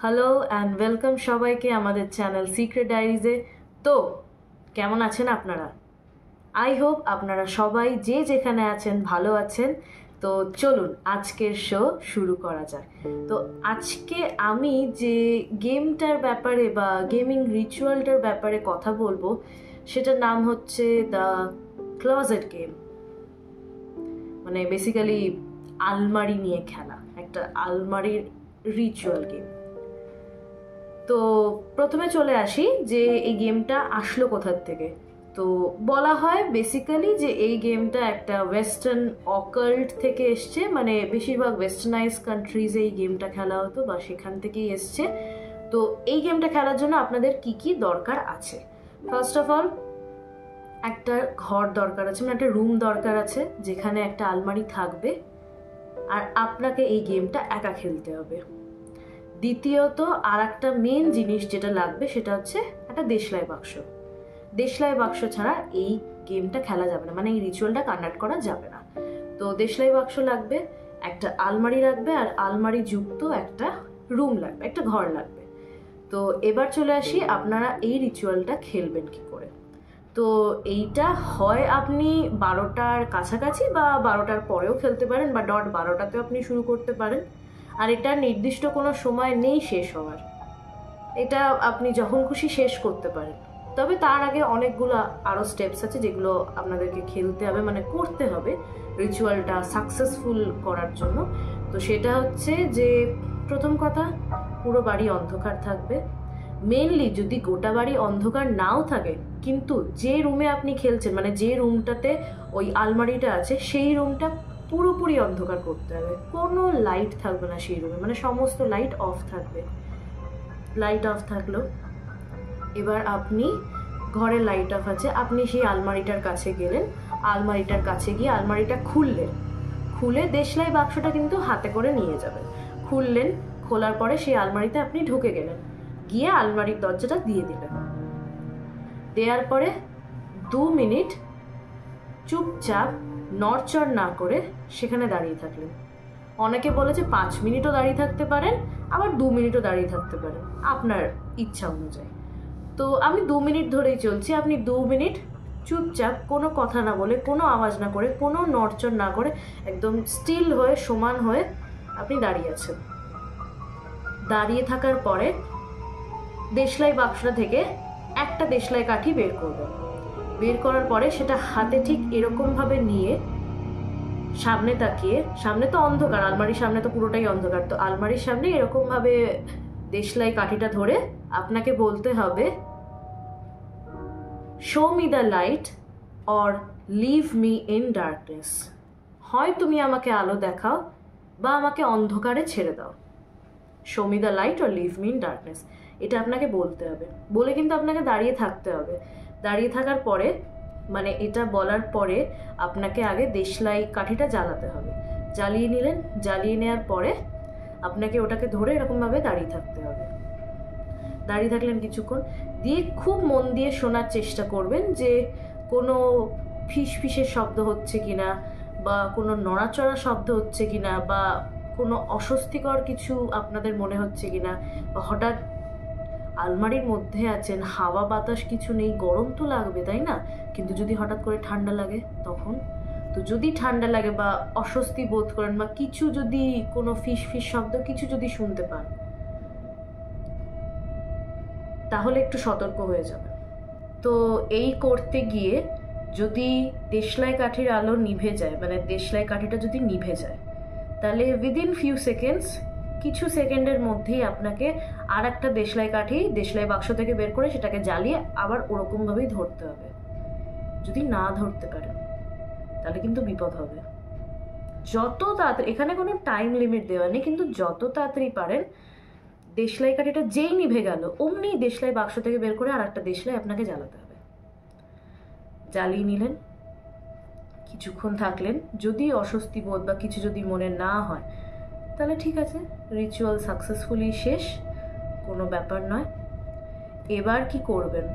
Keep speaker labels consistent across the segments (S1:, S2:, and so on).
S1: Hello and welcome সবাইকে আমাদের channel secret ডায়েরিজে। তো কেমন আছেন আপনারা? আই হোপ আপনারা সবাই যে যেখানে আছেন ভালো আছেন। তো চলুন আজকের শো শুরু করা যাক। তো আজকে আমি যে গেমটার ব্যাপারে বা গেমিং রিচুয়ালটার ব্যাপারে কথা বলবো সেটার নাম হচ্ছে দ্য ক্লোজেট গেম। মানে বেসিক্যালি আলমারি নিয়ে খেলা, একটা আলমারির রিচুয়াল গেম। তো প্রথমে চলে আসি যে এই গেমটা আসলো কোথার থেকে। তো বলা হয় বেসিক্যালি যে এই গেমটা একটা ওয়েস্টার্ন অকাল্ট থেকে এসছে, মানে বেশিরভাগ ওয়েস্টার্নাইজ কান্ট্রিজে এই গেমটা খেলা হতো বা সেখান থেকেই এসছে। তো এই গেমটা খেলার জন্য আপনাদের কি কি দরকার আছে? ফার্স্ট অফ অল একটা ঘর দরকার আছে, মানে একটা রুম দরকার আছে যেখানে একটা আলমারি থাকবে, আর আপনাকে এই গেমটা একা খেলতে হবে। দ্বিতীয়ত আর একটা মেন জিনিস যেটা লাগবে সেটা হচ্ছে একটা দেশলাই বাক্স। দেশলাই বাক্স ছাড়া এই গেমটা খেলা যাবে না, মানে এই রিচুয়ালটা কন্ডাক্ট করা যাবে না। তো দেশলাই বাক্স লাগবে, একটা আলমারি লাগবে, আর আলমারি যুক্ত একটা রুম লাগবে, একটা ঘর লাগবে। তো এবার চলে আসি আপনারা এই রিচুয়ালটা খেলবেন কি করে। তো এইটা হয় আপনি 12টার কাছাকাছি বা 12টার পরেও খেলতে পারেন, বা ডট 12টাতেও আপনি শুরু করতে পারেন। আর এটা নির্দিষ্ট কোনো সময় নেই শেষ হওয়ার, এটা আপনি যখন খুশি শেষ করতে পারেন। তবে তার আগে অনেকগুলো আরও স্টেপস আছে যেগুলো আপনাদেরকে খেলতে হবে, মানে করতে হবে রিচুয়ালটা সাকসেসফুল করার জন্য। তো সেটা হচ্ছে যে প্রথম কথা, পুরো বাড়ি অন্ধকার থাকবে। মেনলি যদি গোটা বাড়ি অন্ধকার নাও থাকে, কিন্তু যে রুমে আপনি খেলছেন, মানে যে রুমটাতে ওই আলমারিটা আছে, সেই রুমটা পুরোপুরি অন্ধকার করতে হবে। কোনো লাইট থাকবে না সেই রুমে, মানে সমস্ত লাইট অফ থাকবে। লাইট অফ থাকলো, এবার আপনি ঘরের লাইট অফ আছে, আপনি সেই আলমারিটার কাছে গেলেন, আলমারিটার কাছে গিয়ে আলমারিটা খুললেন। খুলে দেশলাই বাক্সটা কিন্তু হাতে করে নিয়ে যাবেন। খুললেন, খোলার পরে সেই আলমারিতে আপনি ঢুকে গেলেন, গিয়ে আলমারির দরজাটা দিয়ে দিলেন। দেওয়ার পরে 2 মিনিট চুপচাপ নড়চড় না করে সেখানে দাঁড়িয়ে থাকলেন। অনেকে বলেছে 5 মিনিটও দাঁড়িয়ে থাকতে পারেন, আবার 2 মিনিটও দাঁড়িয়ে থাকতে পারেন, আপনার ইচ্ছা অনুযায়ী। তো আমি 2 মিনিট ধরেই চলছি। আপনি 2 মিনিট চুপচাপ কোনো কথা না বলে, কোনো আওয়াজ না করে, কোনো নড়চড় না করে, একদম স্টিল হয়ে সমান হয়ে আপনি দাঁড়িয়ে আছেন। দাঁড়িয়ে থাকার পরে দেশলাই বাক্সটা থেকে একটা দেশলাই কাঠি বের করবেন। বের করার পরে সেটা হাতে ঠিক এরকমভাবে নিয়ে সামনে তাকিয়ে, সামনে তো অন্ধকার, আলমারির সামনে তো পুরোটাই অন্ধকার, তো আলমারির সামনে এরকমভাবে দেশলাই কাঠিটা ধরে আপনাকে বলতে হবে, show me the light or leave me in darkness. হয় তুমি আমাকে আলো দেখাও বা আমাকে অন্ধকারে ছেড়ে দাও। Show me the light or leave me in darkness, এটা আপনাকে বলতে হবে। বলে কিন্তু আপনাকে দাঁড়িয়ে থাকতে হবে। দাঁড়িয়ে থাকার পরে, মানে এটা বলার পরে আপনাকে আগে দেশলাই কাঠিটা জ্বালাতে হবে। জ্বালিয়ে নিলেন, জ্বালিয়ে নেওয়ার পরে আপনাকে ওটাকে ধরে এরকমভাবে দাঁড়িয়ে থাকতে হবে। দাঁড়িয়ে থাকলেন কিছুক্ষণ, দিয়ে খুব মন দিয়ে শোনার চেষ্টা করবেন যে কোনো ফিসফিসের শব্দ হচ্ছে কিনা, বা কোনো নড়াচড়া শব্দ হচ্ছে কিনা, বা কোনো অস্বস্তিকর কিছু আপনাদের মনে হচ্ছে কিনা, বা হঠাৎ আলমারির মধ্যে আছেন, হাওয়া বাতাস কিছু নেই, গরম তো লাগবে তাই না, কিন্তু যদি হঠাৎ করে ঠান্ডা লাগে তখন। তো যদি ঠান্ডা লাগে বা অস্বস্তি বোধ করেন, বা কিছু যদি কোনো ফিসফিস শব্দ কিছু যদি শুনতে পান, তাহলে একটু সতর্ক হয়ে যাবে। তো এই করতে গিয়ে যদি দেশলাই কাঠির আলো নিভে যায়, মানে দেশলাই কাঠিটা যদি নিভে যায়, তাহলে উইদিন ফিউ সেকেন্ডস, কিছু সেকেন্ডের মধ্যেই আপনাকে আর একটা দেশলাই কাঠি দেশলাই বাক্স থেকে বের করে সেটাকে জ্বালিয়ে আবার ওরকমভাবেই ধরতে হবে। যদি না ধরতে পারেন তাহলে কিন্তু বিপদ হবে। যত তাড়াতাড়ি, এখানে কোনো টাইম লিমিট দেওয়া নেই, কিন্তু যত তাড়াতাড়ি পারেন দেশলাই কাঠিটা যেই নিভে গেল অমনি দেশলাই বাক্স থেকে বের করে আর একটা দেশলাই আপনাকে জ্বালাতে হবে। জ্বালিয়ে নিলেন, কিছুক্ষণ থাকলেন, যদি অস্বস্তি বোধ বা কিছু যদি মনে না হয় তাহলে ঠিক আছে, রিচুয়াল সাকসেসফুলি শেষ, কোনো ব্যাপার নয়। এবার কি করবেন,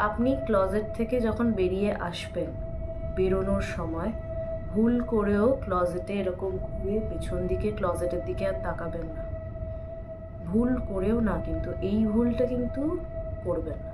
S1: আপনি ক্লজেট থেকে যখন বেরিয়ে আসবেন, বেরোনোর সময় ভুল করেও ক্লজেটে এরকম ঘুরে পেছন দিকে ক্লজেটের দিকে আর তাকাবেন না। ভুল করেও না, কিন্তু এই ভুলটা কিন্তু করবেন না।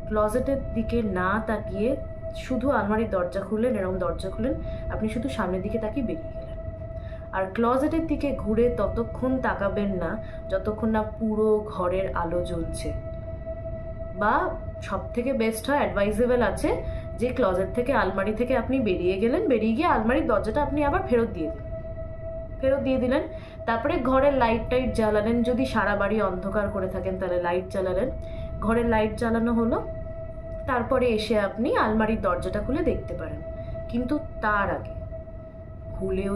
S1: ক্লজেটের দিকে না তাকিয়ে শুধু আলমারির দরজা খুললেন, এরকম দরজা খুলেন, আপনি শুধু সামনের দিকে তাকিয়ে বেরিয়ে গেলেন। আর ক্লজেটের দিকে ঘুরে ততক্ষণ তাকাবেন না যতক্ষণ না পুরো ঘরের আলো জ্বলছে। বা সব থেকে বেস্ট হয়, অ্যাডভাইজেবল আছে যে ক্লজেট থেকে আলমারি থেকে আপনি বেরিয়ে গেলেন, বেরিয়ে গিয়ে আলমারির দরজাটা আপনি আবার ফেরত দিয়ে দিলেন। তারপরে ঘরের লাইট টাইট জ্বালালেন, যদি সারা বাড়ি অন্ধকার করে থাকেন তাহলে লাইট জ্বালালেন, ঘরের লাইট জ্বালানো হলো, তারপরে এসে আপনি আলমারির দরজাটা খুলে দেখতে পারেন। কিন্তু তার আগে ভুলেও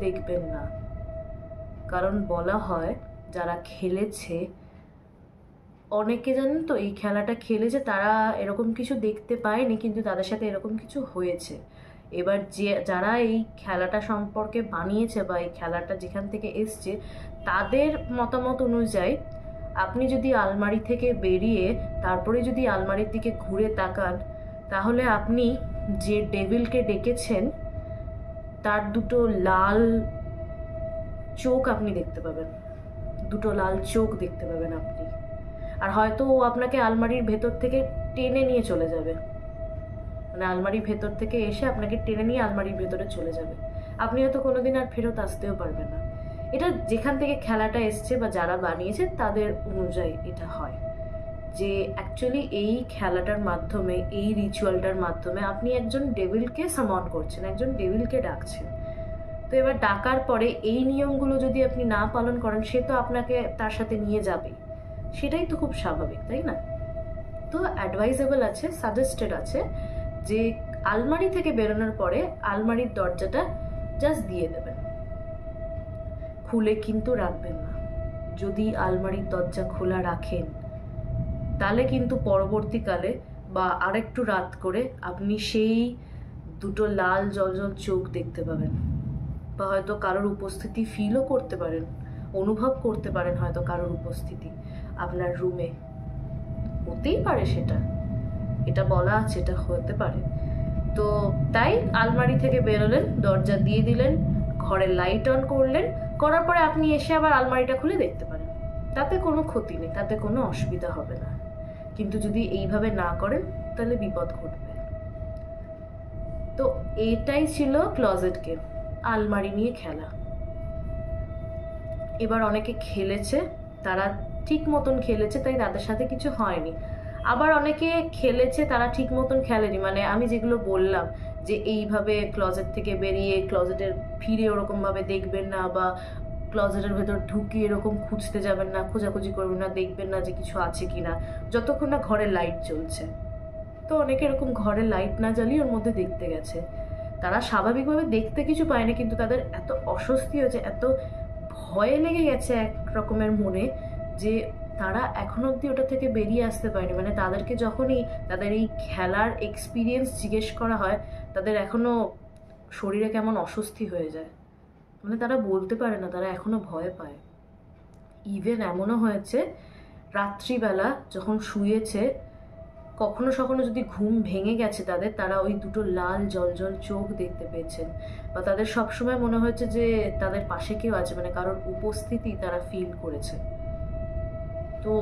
S1: দেখবেন না, কারণ বলা হয় যারা খেলেছে, অনেকে জানেন তো এই খেলাটা খেলেছে, তারা এরকম কিছু দেখতে পায়নি, কিন্তু তাদের সাথে এরকম কিছু হয়েছে। এবার যারা এই খেলাটা সম্পর্কে বানিয়েছে বা এই খেলাটা যেখান থেকে এসছে, তাদের মতামত অনুযায়ী আপনি যদি আলমারি থেকে বেরিয়ে তারপরে যদি আলমারির দিকে ঘুরে তাকান, তাহলে আপনি যে ডেভিলকে ডেকেছেন তার দুটো লাল চোখ আপনি দেখতে পাবেন, আপনি। আর হয়তো ও আপনাকে আলমারির ভেতর থেকে টেনে নিয়ে চলে যাবে, মানে আলমারির ভেতর থেকে এসে আপনাকে টেনে নিয়ে আলমারির ভেতরে চলে যাবে। আপনি হয়তো কোনোদিন আর ফেরত আসতেও পারবেন না। এটা যেখান থেকে খেলাটা এসছে বা যারা বানিয়েছে তাদের অনুযায়ী এটা হয় যে অ্যাকচুয়ালি এই খেলাটার মাধ্যমে, এই রিচুয়ালটার মাধ্যমে আপনি একজন ডেভিলকে সামন করছেন, একজন ডেভিলকে ডাকছেন। তো এবার ডাকার পরে এই নিয়মগুলো যদি আপনি না পালন করেন, সে তো আপনাকে তার সাথে নিয়ে যাবেই, সেটাই তো খুব স্বাভাবিক, তাই না? তো অ্যাডভাইজেবল আছে, সাজেস্টেড আছে যে আলমারি থেকে বেরোনোর পরে আলমারির দরজাটা জাস্ট দিয়ে দেবেন, খুলে কিন্তু রাখবেন না। যদি আলমারির দরজা খোলা রাখেন তাহলে কিন্তু পরবর্তীকালে বা আরেকটু রাত করে আপনি সেই দুটো লাল জ্বলজ্বল চোখ দেখতে পাবেন, বা হয়তো কারোর উপস্থিতি ফিলও করতে পারেন, অনুভব করতে পারেন হয়তো কারোর উপস্থিতি আপনার রুমে। হতেই পারে, এটা বলা আছে, এটা হতে পারে। তো তাই আলমারি থেকে বেরোলেন, দরজা দিয়ে দিলেন, ঘরের লাইট অন করলেন, করার পরে আপনি এসে আবার আলমারিটা খুলে দেখতে পারেন, তাতে কোনো ক্ষতি নেই, তাতে কোনো অসুবিধা হবে না। কিন্তু যদি এইভাবে না করেন তাহলে বিপদ ঘটবে। তো এটাই ছিল ক্লজেট গেম, আলমারি নিয়ে খেলা। এবার অনেকে খেলেছে, তারা ঠিক মতন খেলেছে, তাই তাদের সাথে কিছু হয়নি। আবার অনেকে খেলেছে, তারা ঠিক মতন খেলেনি, মানে আমি যেগুলো বললাম যে এইভাবে ক্লজেট থেকে বেরিয়ে ক্লজেটের ফিরে ওরকমভাবে দেখবেন না, বা ক্লজেটের ভেতর ঢুকে এরকম খুঁজতে যাবেন না, খোঁজাখুঁজি করবেন না, দেখবেন না যে কিছু আছে কিনা যতক্ষণ না ঘরের লাইট জ্বলছে। তো অনেকে এরকম ঘরের লাইট না জ্বালিয়ে ওর মধ্যে দেখতে গেছে, তারা স্বাভাবিকভাবে দেখতে কিছু পায়নি, কিন্তু তাদের এত অস্বস্তি হয়েছে, এত ভয় লেগে গেছে এক রকমের মনে, যে তারা এখনো অবধি ওটা থেকে বেরিয়ে আসতে পারেনি। মানে তাদেরকে যখনই তাদের এই খেলার এক্সপিরিয়েন্স জিজ্ঞেস করা হয়, তাদের এখনো শরীরে কেমন অস্বস্তি হয়ে যায়, মানে তারা বলতে পারে না, তারা এখনো ভয় পায়। ইভেন এমনও হয়েছে রাত্রিবেলা যখন শুয়েছে, কখনো সখনো যদি ঘুম ভেঙে গেছে তাদের, তারা ওই দুটো লাল জ্বলজ্বল চোখ দেখতে পেয়েছেন, বা তাদের সবসময় মনে হয়েছে যে তাদের পাশে কেউ আছে, মানে কারোর উপস্থিতি তারা ফিল করেছে। তো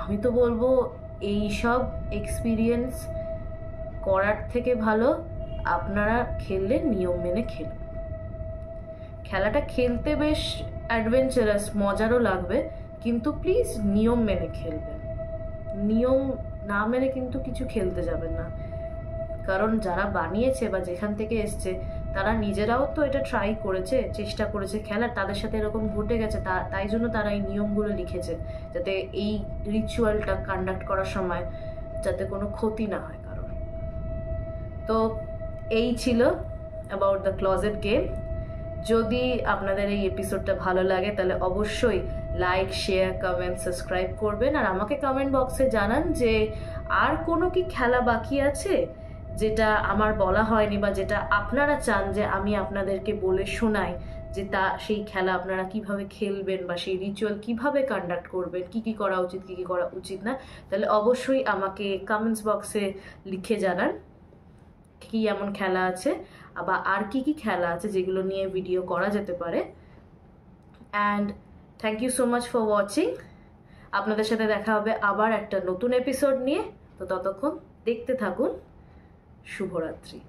S1: আমি তো বলবো এই সব এক্সপিরিয়েন্স করার থেকে ভালো আপনারা খেললে নিয়ম মেনে খেলুন। খেলাটা খেলতে বেশ অ্যাডভেঞ্চারাস, মজারও লাগবে, কিন্তু প্লিজ নিয়ম মেনে খেলবেন। নিয়ম না মেনে কিন্তু কিছু খেলতে যাবেন না, কারণ যারা বানিয়েছে বা যেখান থেকে এসছে তারা নিজেরাও তো এটা ট্রাই করেছে, চেষ্টা করেছে খেলার, তাদের সাথে এরকম ঘটে গেছে, তাই জন্য তারা এই নিয়মগুলো লিখেছে, যাতে এই রিচুয়ালটা কন্ডাক্ট করার সময় যাতে কোনো ক্ষতি না হয় কারোর। তো এই ছিল অ্যাবাউট দ্য ক্লজেট গেম। যদি আপনাদের এই এপিসোডটা ভালো লাগে তাহলে অবশ্যই লাইক, শেয়ার, কমেন্ট, সাবস্ক্রাইব করবেন, আর আমাকে কমেন্ট বক্সে জানান যে আর কোনো কি খেলা বাকি আছে যেটা আমার বলা হয়নি, বা যেটা আপনারা চান যে আমি আপনাদেরকে বলে শোনাই, যে সেই খেলা আপনারা কিভাবে খেলবেন বা সেই রিচুয়াল কিভাবে কন্ডাক্ট করবেন, কি কি করা উচিত, কি কি করা উচিত না। তাহলে অবশ্যই আমাকে কমেন্টস বক্সে লিখে জানান কি এমন খেলা আছে, বা আর কি কি খেলা আছে যেগুলো নিয়ে ভিডিও করা যেতে পারে। And thank you so much for watching. আপনাদের সাথে দেখা হবে আবার একটা নতুন এপিসোড নিয়ে। তো ততক্ষণ দেখতে থাকুন। শুভরাত্রি।